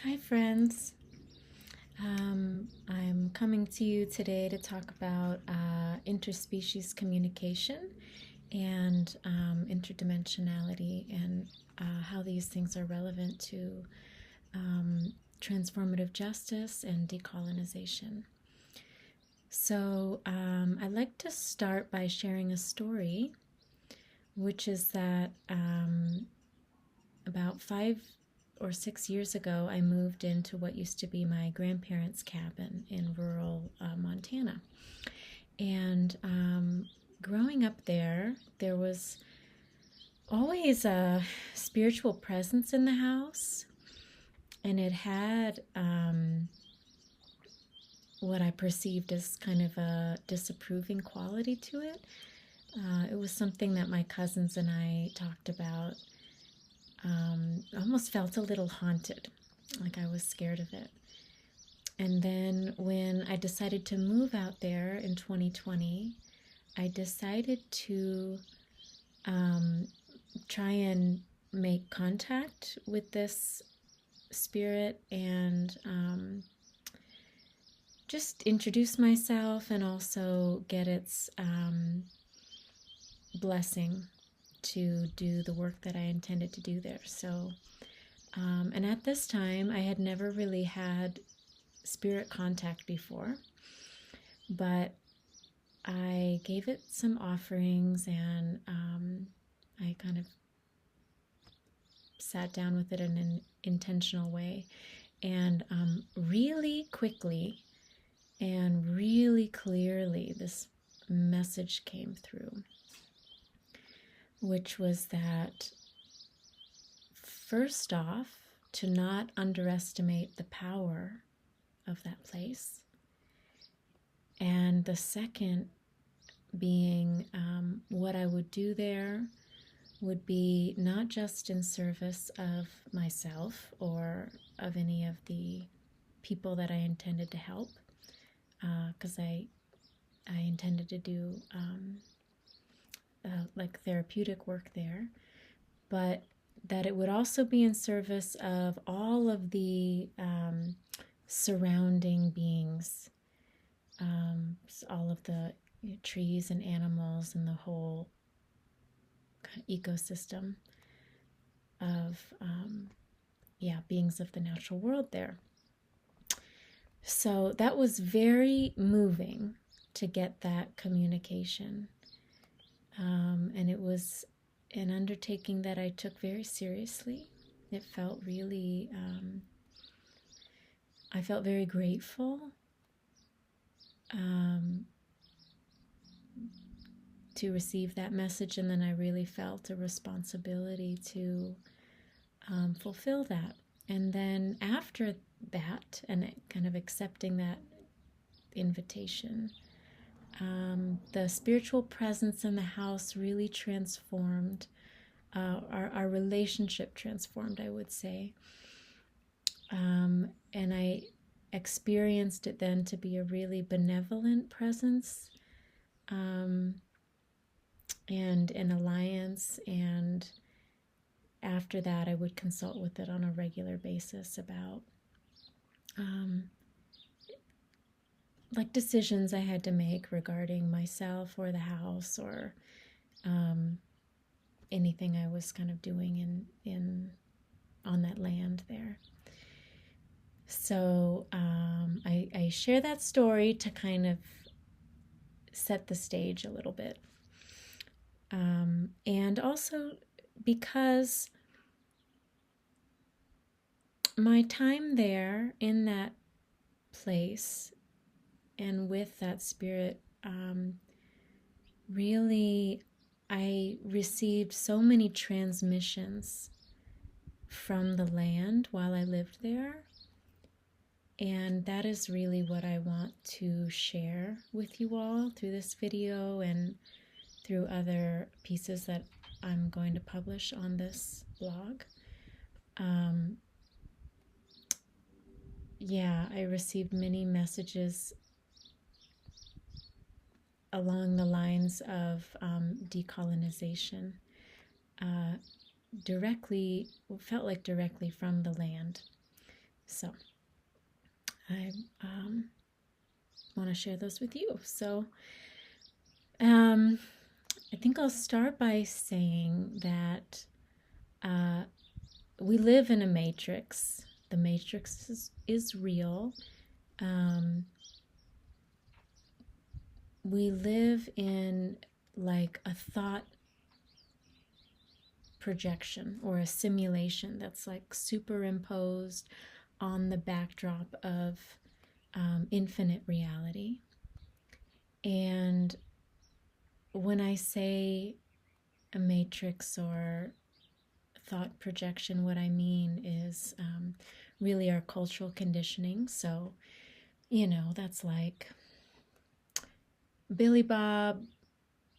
Hi, friends. I'm coming to you today to talk about interspecies communication and interdimensionality and how these things are relevant to transformative justice and decolonization. So, I'd like to start by sharing a story, which is that about 5 or 6 years ago, I moved into what used to be my grandparents' cabin in rural Montana. And growing up there, there was always a spiritual presence in the house, and it had what I perceived as kind of a disapproving quality to it. It was something that my cousins and I talked about. Almost felt a little haunted, like I was scared of it. And then when I decided to move out there in 2020, I decided to try and make contact with this spirit and just introduce myself and also get its blessing to do the work that I intended to do there. So, and at this time, I had never really had spirit contact before, but I gave it some offerings and I kind of sat down with it in an intentional way. And really quickly and really clearly, this message came through, which was that, first off, to not underestimate the power of that place. And the second being what I would do there would be not just in service of myself or of any of the people that I intended to help, because I intended to do like therapeutic work there, but that it would also be in service of all of the surrounding beings, all of the trees and animals and the whole ecosystem of beings of the natural world there. So that was very moving to get that communication. And it was an undertaking that I took very seriously. It felt really, I felt very grateful to receive that message, and then I really felt a responsibility to fulfill that. And then after that, and kind of accepting that invitation, the spiritual presence in the house really transformed. Our relationship transformed, I would say. And I experienced it then to be a really benevolent presence, and an alliance. And after that, I would consult with it on a regular basis about like decisions I had to make regarding myself or the house or anything I was kind of doing in on that land there. So I share that story to kind of set the stage a little bit. And also because my time there in that place and with that spirit, really, I received so many transmissions from the land while I lived there. And that is really what I want to share with you all through this video and through other pieces that I'm going to publish on this blog. I received many messages along the lines of decolonization, felt like directly from the land. So I want to share those with you. So I think I'll start by saying that we live in a matrix. The matrix is real. We live in like a thought projection or a simulation that's like superimposed on the backdrop of infinite reality. And when I say a matrix or thought projection, what I mean is really our cultural conditioning. So, you know, that's like Billy Bob,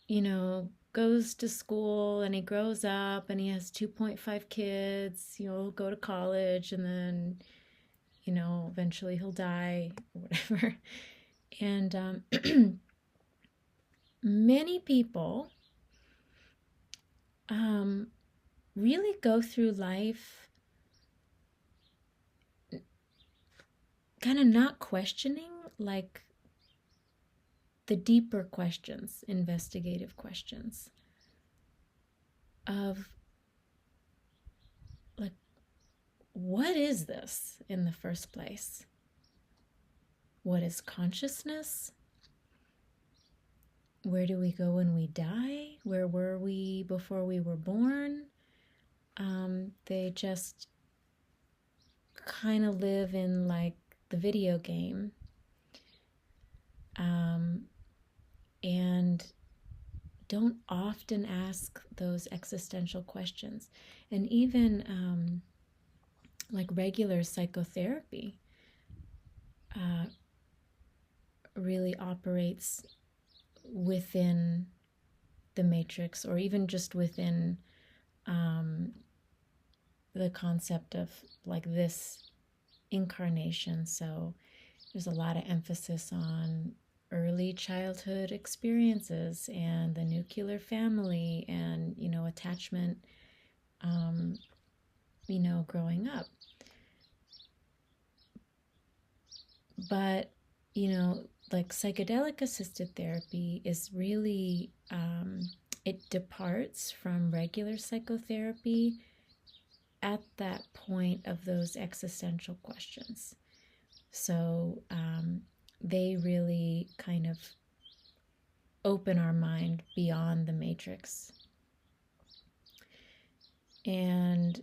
you know, goes to school and he grows up and he has 2.5 kids, you know, go to college and then, you know, eventually he'll die or whatever. And many people really go through life kind of not questioning like the deeper questions, investigative questions of like, what is this in the first place? What is consciousness? Where do we go when we die? Where were we before we were born? They just kind of live in like the video game. And don't often ask those existential questions. And even like regular psychotherapy really operates within the matrix, or even just within the concept of like this incarnation. So there's a lot of emphasis on early childhood experiences and the nuclear family and, you know, attachment, you know, growing up. But, you know, like psychedelic assisted therapy is really, it departs from regular psychotherapy at that point of those existential questions. So they really kind of open our mind beyond the matrix. And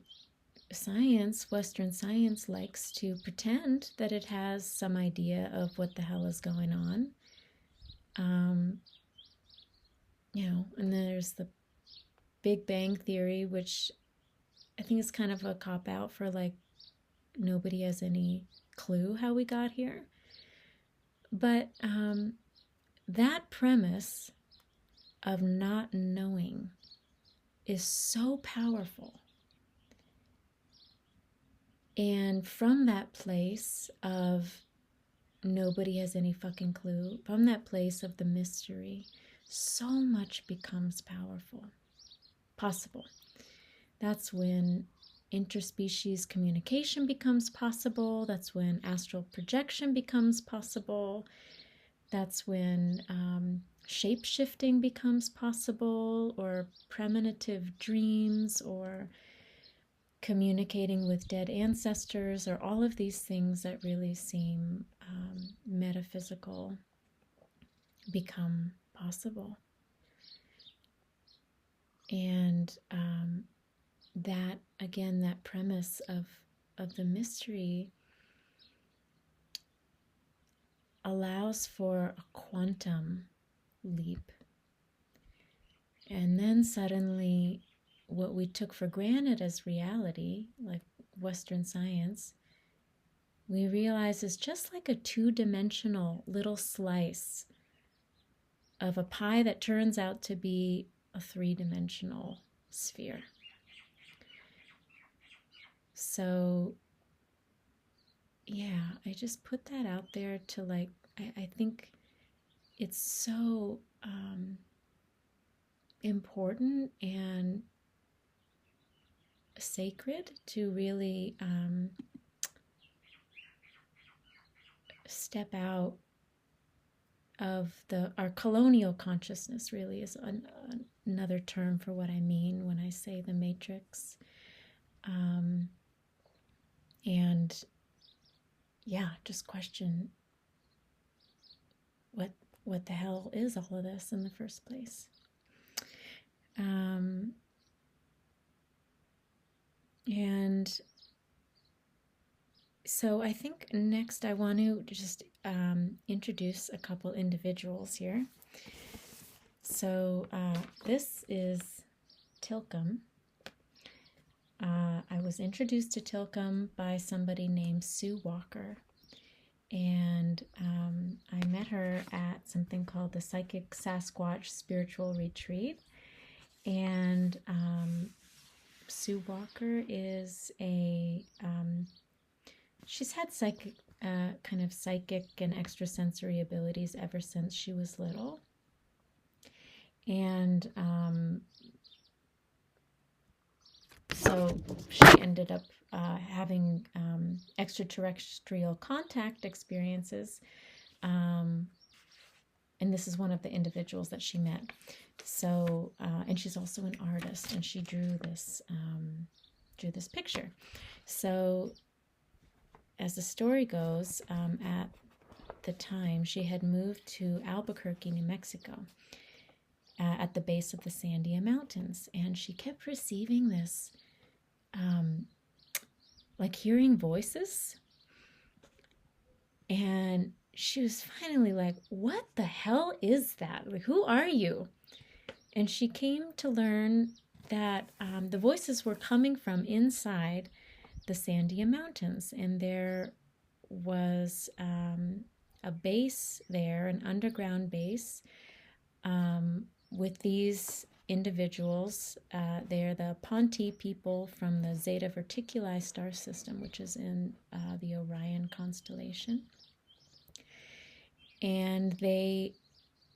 science, Western science, likes to pretend that it has some idea of what the hell is going on. You know, and then there's the Big Bang Theory, which I think is kind of a cop-out for like nobody has any clue how we got here. But that premise of not knowing is so powerful. And from that place of nobody has any fucking clue, from that place of the mystery, so much becomes possible. That's when interspecies communication becomes possible. That's when astral projection becomes possible. That's when shape-shifting becomes possible, or premonitive dreams, or communicating with dead ancestors, or all of these things that really seem metaphysical become possible. And that, again, that premise of the mystery allows for a quantum leap. And then suddenly what we took for granted as reality, like Western science, we realize is just like a two-dimensional little slice of a pie that turns out to be a three-dimensional sphere. So, yeah, I just put that out there to like, I think it's so important and sacred to really step out of our colonial consciousness, really is another term for what I mean when I say the matrix. And yeah, just question what the hell is all of this in the first place. And so I think next I want to just introduce a couple individuals here. So this is Tilcum. I was introduced to Tilcum by somebody named Sue Walker. And I met her at something called the Psychic Sasquatch Spiritual Retreat. And Sue Walker is she's had kind of psychic and extrasensory abilities ever since she was little. And so she ended up having extraterrestrial contact experiences. And this is one of the individuals that she met. So, and she's also an artist, and she drew this picture. So, as the story goes, at the time, she had moved to Albuquerque, New Mexico, at the base of the Sandia Mountains, and she kept receiving this, like hearing voices, and she was finally like, what the hell is that? Like, who are you? And she came to learn that the voices were coming from inside the Sandia Mountains, and there was a base there, an underground base, with these individuals. They're the Ponti people from the Zeta Verticuli star system, which is in the Orion constellation. And they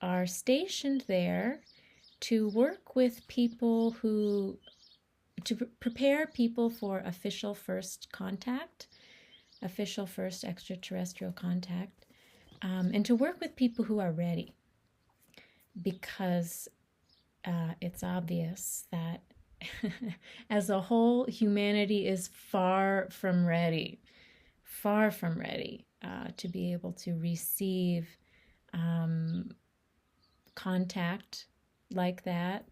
are stationed there to work with people to prepare people for official first extraterrestrial contact, and to work with people who are ready, because it's obvious that as a whole, humanity is far from ready to be able to receive contact like that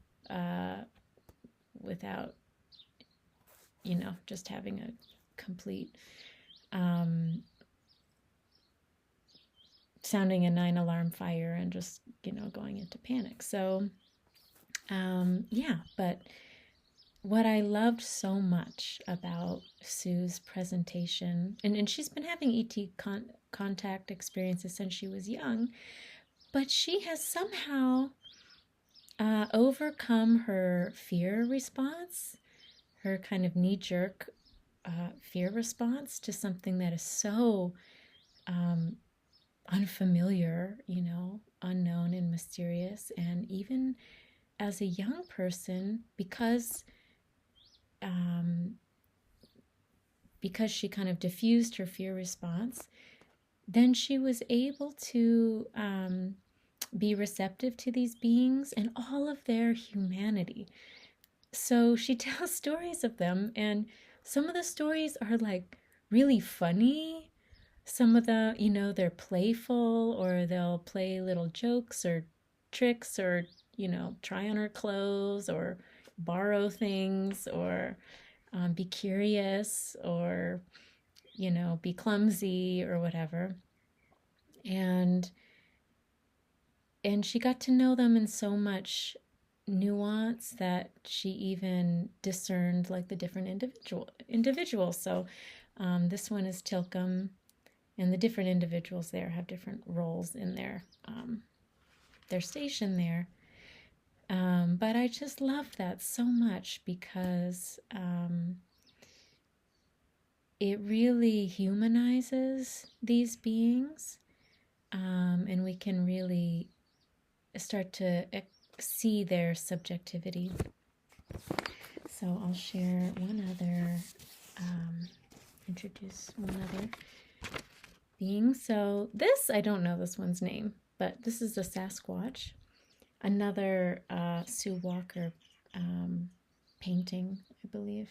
without, just having a complete sounding a 9-alarm fire and just, going into panic. So, but what I loved so much about Sue's presentation, and she's been having ET contact experiences since she was young, but she has somehow overcome her fear response, her kind of knee-jerk fear response to something that is so unfamiliar, unknown and mysterious. And even as a young person, because she kind of diffused her fear response, then she was able to be receptive to these beings and all of their humanity. So she tells stories of them, and some of the stories are like really funny. Some of the, they're playful, or they'll play little jokes or tricks, or, try on her clothes, or borrow things, or be curious, or, be clumsy or whatever. And she got to know them in so much nuance that she even discerned like the different individuals. So this one is Tilcum, and the different individuals there have different roles in their station there. But I just love that so much, because it really humanizes these beings, and we can really start to see their subjectivity. So I'll share introduce one other. being. So this, I don't know this one's name, but this is a Sasquatch, another Sue Walker painting, I believe.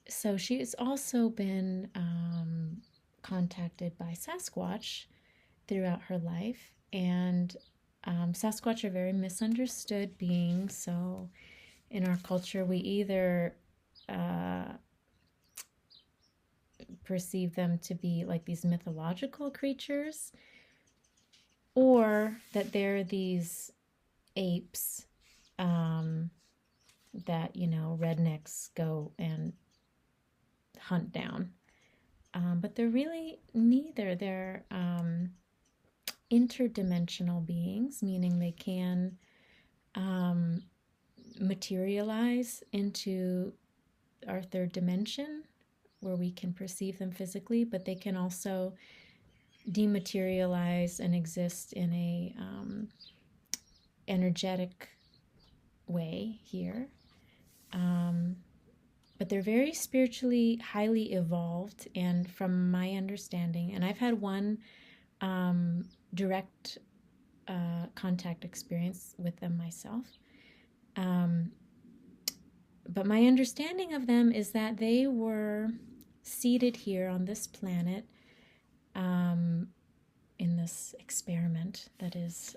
So she's also been contacted by Sasquatch throughout her life, and Sasquatch are very misunderstood beings. So in our culture, we either perceive them to be like these mythological creatures, or that they're these apes that, you know, rednecks go and hunt down. But they're really neither. They're interdimensional beings, meaning they can materialize into our third dimension where we can perceive them physically, but they can also dematerialize and exist in a energetic way here. But they're very spiritually highly evolved, and from my understanding, and I've had one direct contact experience with them myself. But my understanding of them is that they were seated here on this planet in this experiment that is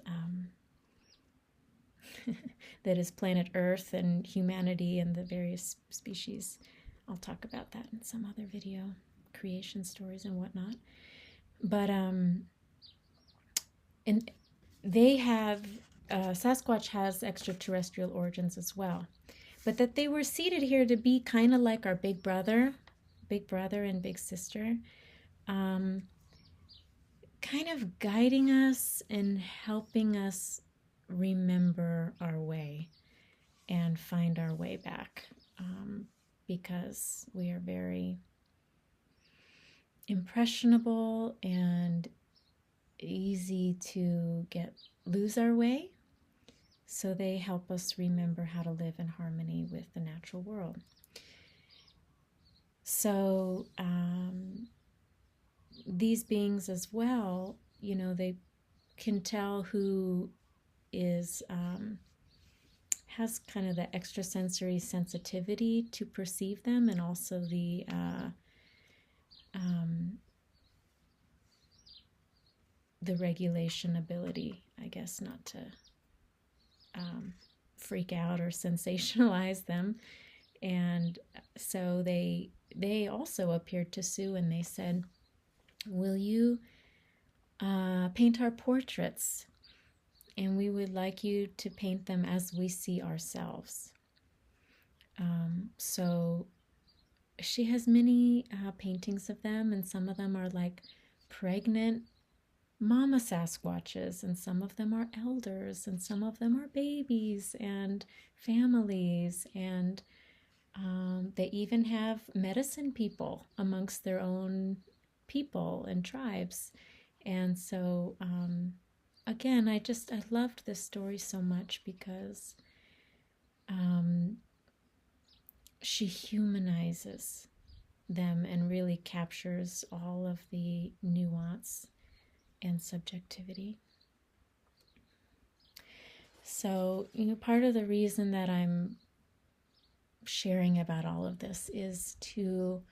that is planet Earth and humanity and the various species. I'll talk about that in some other video, creation stories and whatnot. But and they have Sasquatch has extraterrestrial origins as well, but that they were seated here to be kind of like our big brother and big sister, kind of guiding us and helping us remember our way and find our way back, because we are very impressionable and easy to lose our way. So they help us remember how to live in harmony with the natural world. So these beings as well, you know, they can tell who is has kind of the extrasensory sensitivity to perceive them, and also the regulation ability, I guess, not to freak out or sensationalize them. And so they also appeared to Sue, and they said, "Will you paint our portraits? And we would like you to paint them as we see ourselves." So she has many paintings of them, and some of them are like pregnant mama Sasquatches, and some of them are elders, and some of them are babies and families, and they even have medicine people amongst their own people and tribes. And so again, I loved this story so much because she humanizes them and really captures all of the nuance and subjectivity. So, you know, part of the reason that I'm sharing about all of this is to,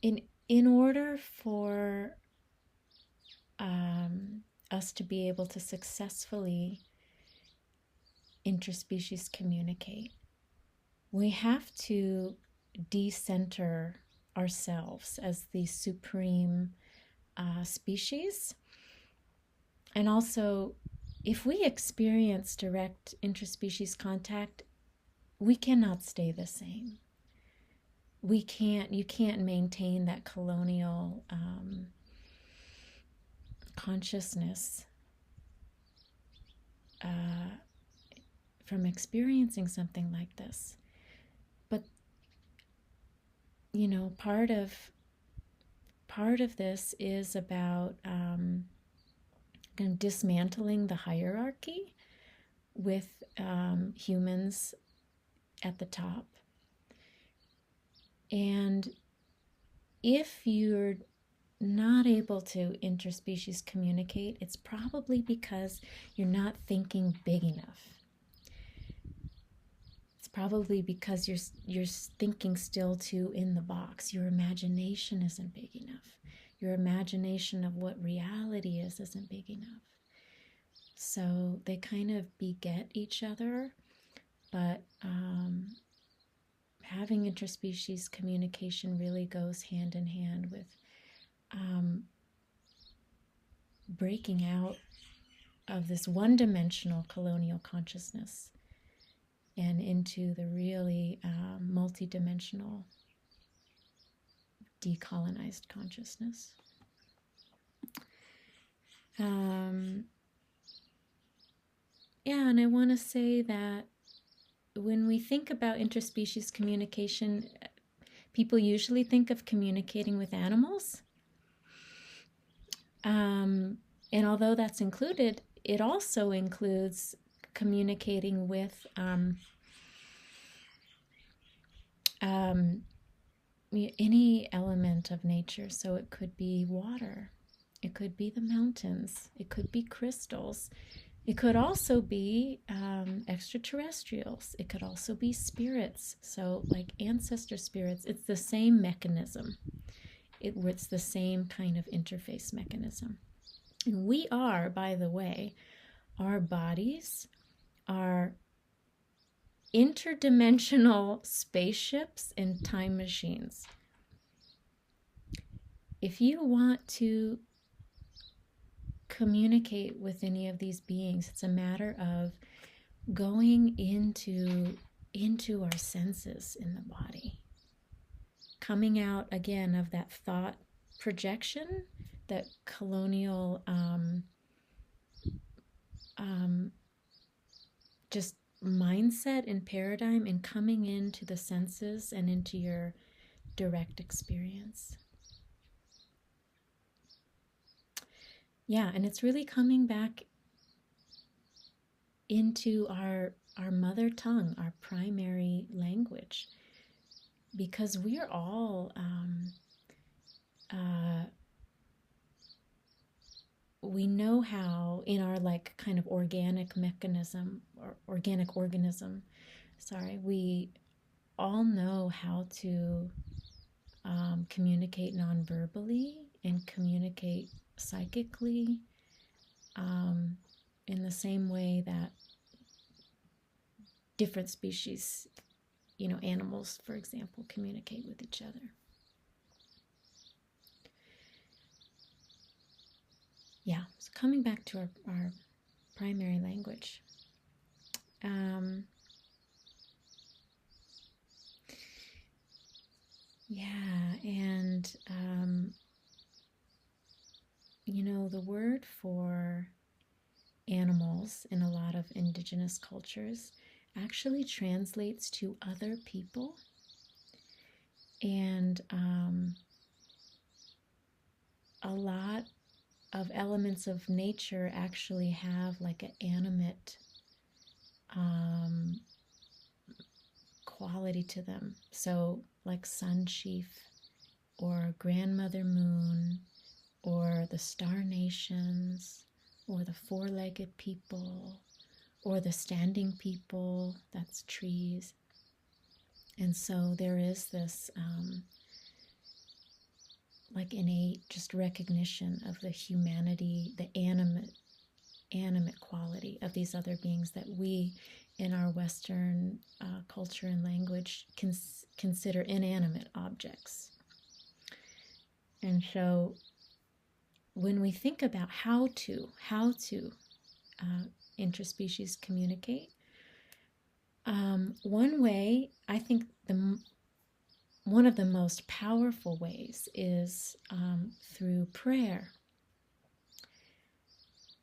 in order for us to be able to successfully interspecies communicate, we have to decenter ourselves as the supreme species. And also, if we experience direct interspecies contact, we cannot stay the same. You can't maintain that colonial consciousness from experiencing something like this. But, you know, part of this is about dismantling the hierarchy with humans at the top, And if you're not able to interspecies communicate, it's probably because you're not thinking big enough. It's probably because you're thinking still too in the box. Your imagination isn't big enough. Your imagination of what reality is isn't big enough. So they kind of beget each other, but having interspecies communication really goes hand in hand with breaking out of this one-dimensional colonial consciousness and into the really multidimensional decolonized consciousness. Yeah, and I want to say that when we think about interspecies communication, people usually think of communicating with animals. And although that's included, it also includes communicating with any element of nature. So it could be water, it could be the mountains, it could be crystals, it could also be extraterrestrials, it could also be spirits. So like ancestor spirits, it's the same mechanism. It's the same kind of interface mechanism. And we are, by the way, our bodies are interdimensional spaceships and time machines. If you want to communicate with any of these beings, it's a matter of going into our senses in the body, coming out again of that thought projection, that colonial just mindset and paradigm, and coming into the senses and into your direct experience. Yeah, and it's really coming back into our mother tongue, our primary language, because we're all we know how in our like kind of organic mechanism or organic organism, we all know how to communicate non-verbally and communicate psychically in the same way that different species, animals, for example, communicate with each other. Yeah, so coming back to our primary language. The word for animals in a lot of indigenous cultures actually translates to other people. And a lot of elements of nature actually have like an animate quality to them. So like sun chief or grandmother moon or the star nations or the four-legged people or the standing people, that's trees. And so there is this like innate just recognition of the humanity, the animate quality of these other beings that we in our Western culture and language consider inanimate objects. And so when we think about how to interspecies communicate, one way, I think one of the most powerful ways is through prayer.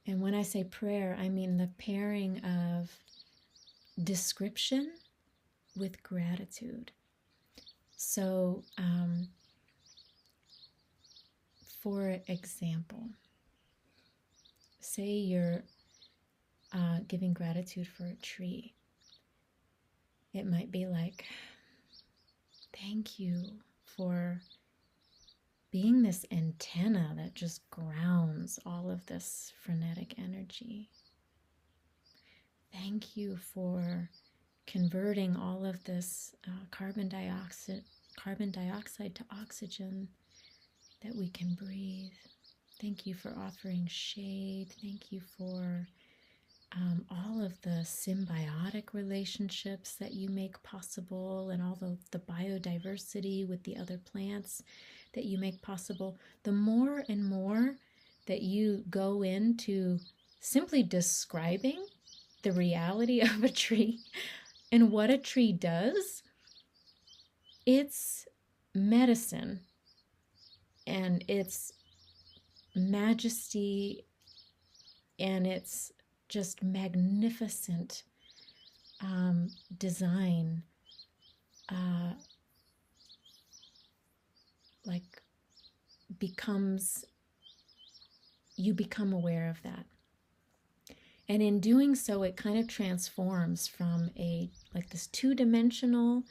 And when I say prayer, I mean the pairing of description with gratitude. So, for example, say you're giving gratitude for a tree. It might be like, Thank you for being this antenna that just grounds all of this frenetic energy. Thank you for converting all of this carbon dioxide to oxygen that we can breathe. Thank you for offering shade. Thank you for all of the symbiotic relationships that you make possible, and all the biodiversity with the other plants that you make possible. The more and more that you go into simply describing the reality of a tree and what a tree does, its medicine and its majesty and its just magnificent design, you become aware of that. And in doing so, it kind of transforms from this two-dimensional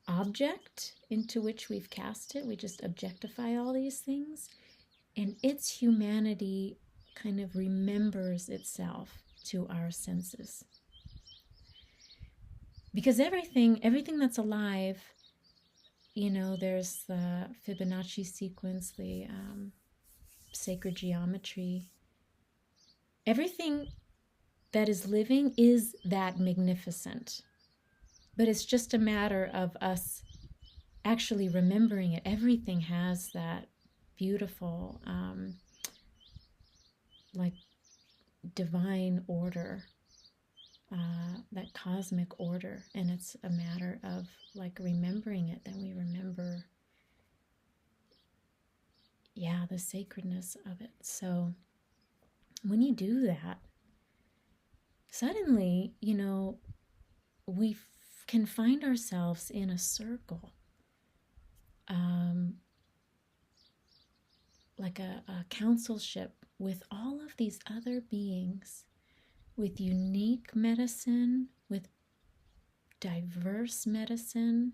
object into which we've cast it. We just objectify all these things, and its humanity kind of remembers itself to our senses. Because everything that's alive, there's the Fibonacci sequence, the sacred geometry. Everything that is living is that magnificent. But it's just a matter of us actually remembering it. Everything has that beautiful, divine order, that cosmic order. And it's a matter of remembering it. Then we remember, the sacredness of it. So when you do that, suddenly, we can find ourselves in a circle, like a councilship with all of these other beings with unique medicine, with diverse medicine,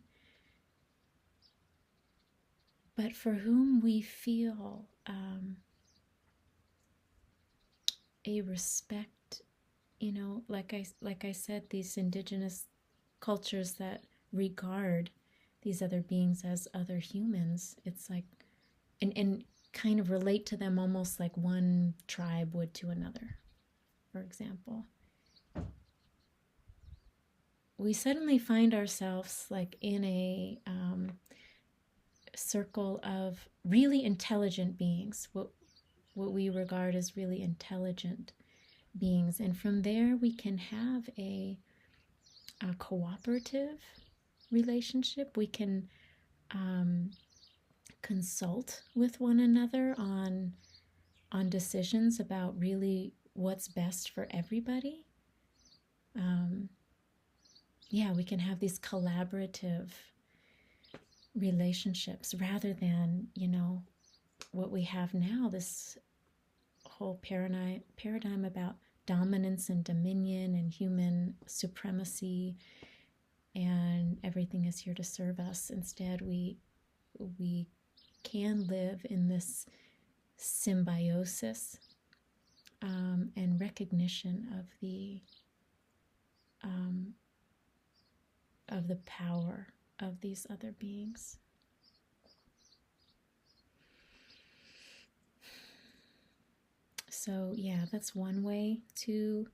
but for whom we feel a respect, like I said, these indigenous cultures that regard these other beings as other humans. It's and kind of relate to them almost like one tribe would to another, for example. We suddenly find ourselves in a circle of really intelligent beings, what we regard as really intelligent beings. And from there we can have a cooperative relationship. We can consult with one another on decisions about really what's best for everybody. We can have these collaborative relationships rather than, what we have now, this whole paradigm about dominance and dominion and human supremacy, and everything is here to serve us. Instead, we can live in this symbiosis and recognition of the power of these other beings. So that's one way to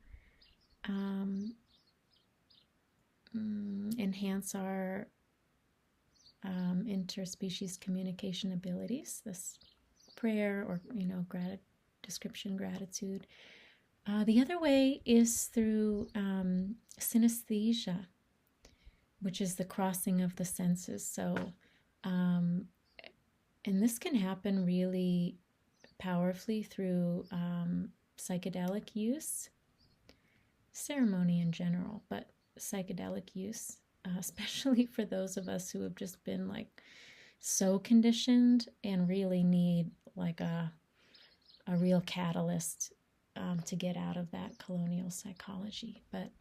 enhance our interspecies communication abilities. This prayer or gratitude. The other way is through synesthesia, which is the crossing of the senses. So, and this can happen really powerfully through psychedelic use, ceremony in general, but psychedelic use, especially for those of us who have just been so conditioned and really need a real catalyst to get out of that colonial psychology. But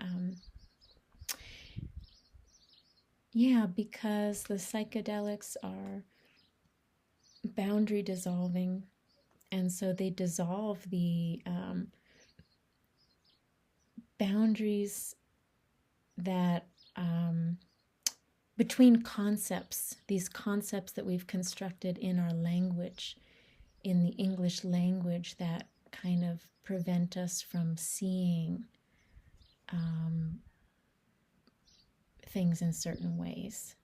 Yeah, because the psychedelics are boundary dissolving, and so they dissolve the boundaries that between concepts, these concepts that we've constructed in our language, in the English language, that kind of prevent us from seeing things in certain ways,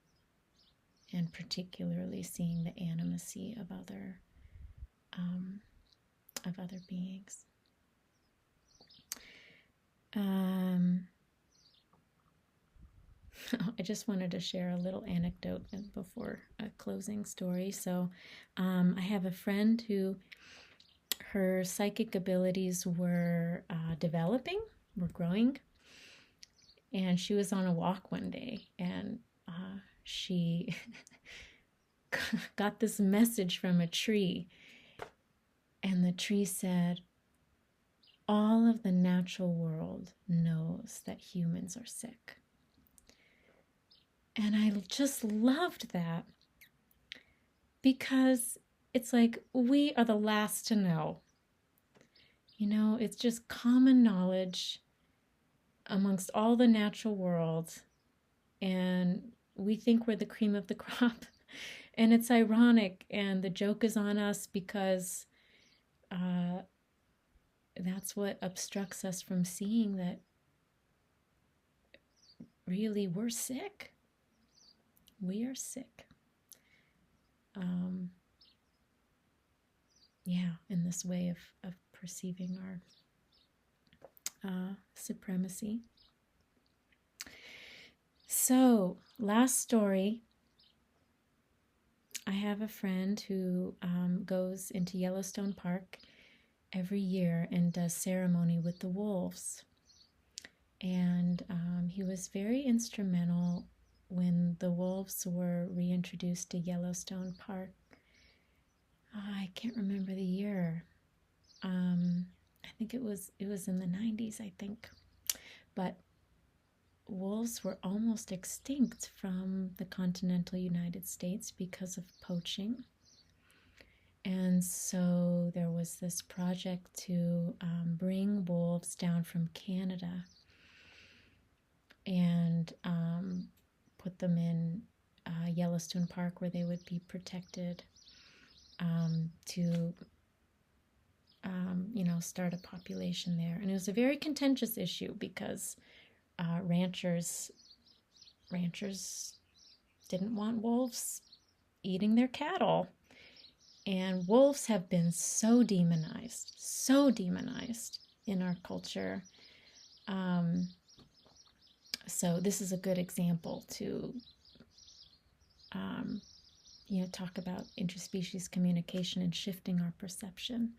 and particularly seeing the animacy of other beings. I just wanted to share a little anecdote before a closing story. So I have a friend who, her psychic abilities were developing, were growing, and she was on a walk one day, and she got this message from a tree, and the tree said, all of the natural world knows that humans are sick. And I just loved that, because it's like, we are the last to know. You know, it's just common knowledge amongst all the natural world, and we think we're the cream of the crop. And it's ironic, and the joke is on us, because that's what obstructs us from seeing that really we're sick. We are sick. In this way of perceiving our supremacy. So, last story. I have a friend who goes into Yellowstone Park every year and does ceremony with the wolves. And he was very instrumental when the wolves were reintroduced to Yellowstone Park. I can't remember the year. I think it was in the 90s, I think. But wolves were almost extinct from the continental United States because of poaching. And so there was this project to bring wolves down from Canada and put them in Yellowstone Park, where they would be protected, to start a population there. And it was a very contentious issue, because ranchers didn't want wolves eating their cattle. And wolves have been so demonized in our culture. So this is a good example to talk about interspecies communication and shifting our perception.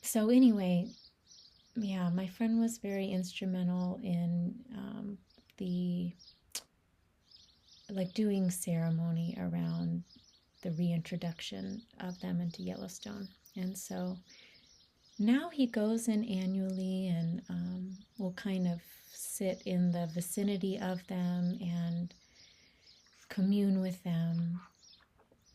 So anyway, my friend was very instrumental in doing ceremony around the reintroduction of them into Yellowstone. And so now he goes in annually and will kind of sit in the vicinity of them and commune with them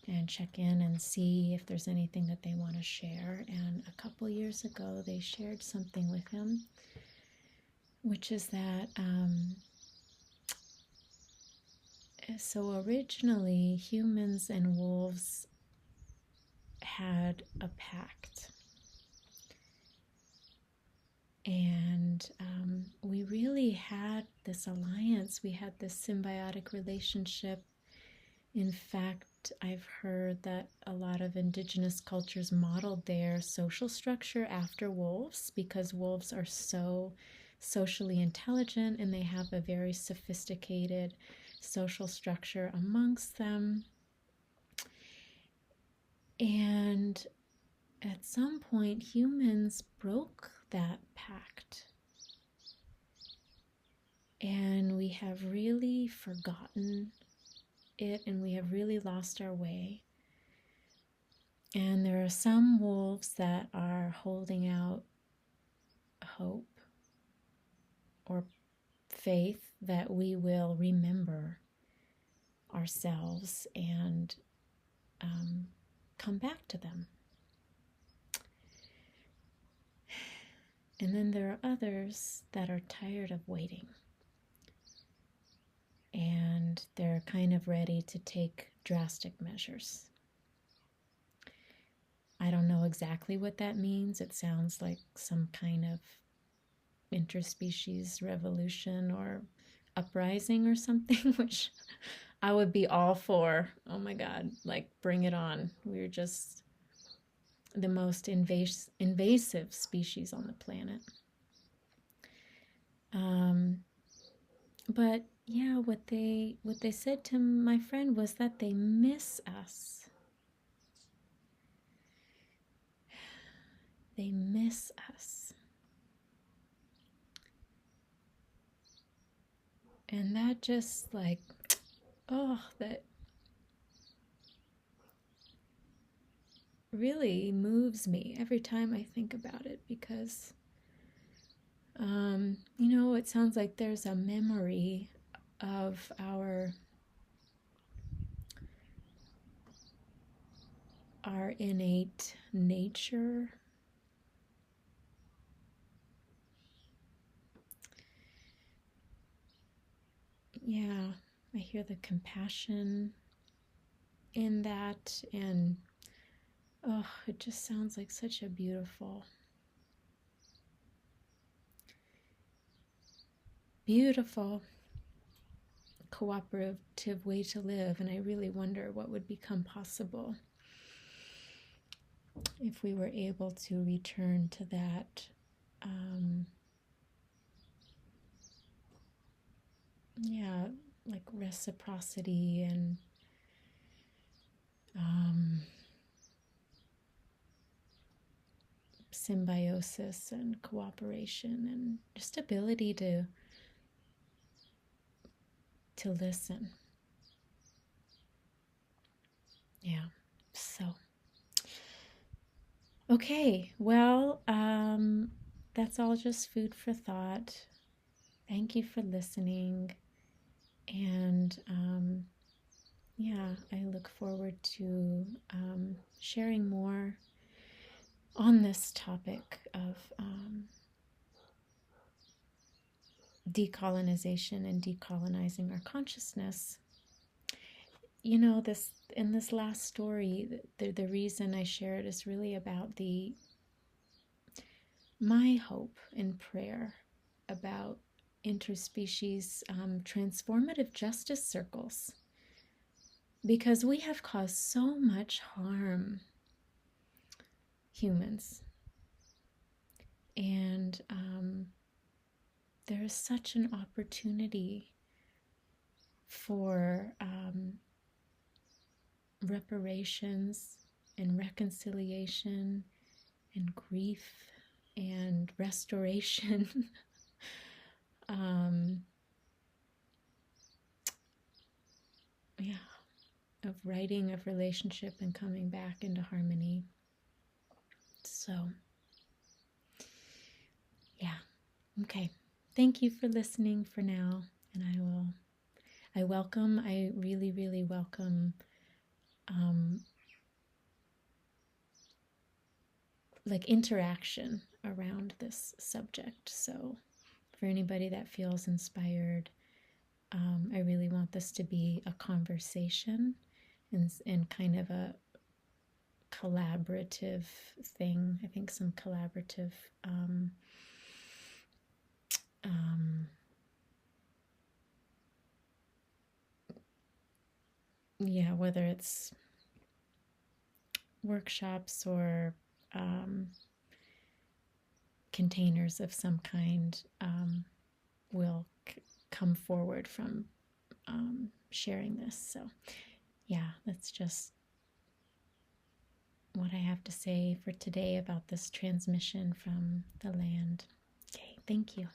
and check in and see if there's anything that they want to share. And a couple years ago, they shared something with him, which is that so originally humans and wolves had a pact. And we really had this alliance. We had this symbiotic relationship. In fact, I've heard that a lot of indigenous cultures modeled their social structure after wolves, because wolves are so socially intelligent and they have a very sophisticated social structure amongst them. And at some point, humans broke that pact. And we have really forgotten it, and we have really lost our way. And there are some wolves that are holding out hope or faith that we will remember ourselves and come back to them. And then there are others that are tired of waiting. And they're kind of ready to take drastic measures. I don't know exactly what that means. It sounds like some kind of interspecies revolution or uprising or something, which I would be all for. Oh my God, like bring it on. We're just the most invasive species on the planet. But yeah, what they said to my friend was that they miss us. They miss us. And that just like, oh, that really moves me every time I think about it, because it sounds like there's a memory of our innate nature. Yeah, I hear the compassion in that, and it just sounds like such a beautiful cooperative way to live. And I really wonder what would become possible if we were able to return to that like reciprocity and symbiosis and cooperation and just ability to listen. Yeah. So, okay. Well, that's all just food for thought. Thank you for listening. And I look forward to sharing more on this topic of decolonization and decolonizing our consciousness. In this last story, the reason I share it is really about my hope and prayer about interspecies transformative justice circles, because we have caused so much harm, humans, and there is such an opportunity for reparations and reconciliation and grief and restoration. Of righting of relationship and coming back into harmony. So, okay. Thank you for listening for now, and I really, really welcome interaction around this subject. So for anybody that feels inspired, I really want this to be a conversation and kind of a collaborative thing. I think some collaborative whether it's workshops or containers of some kind will come forward from sharing this. So that's just what I have to say for today about this transmission from the land. Okay, thank you.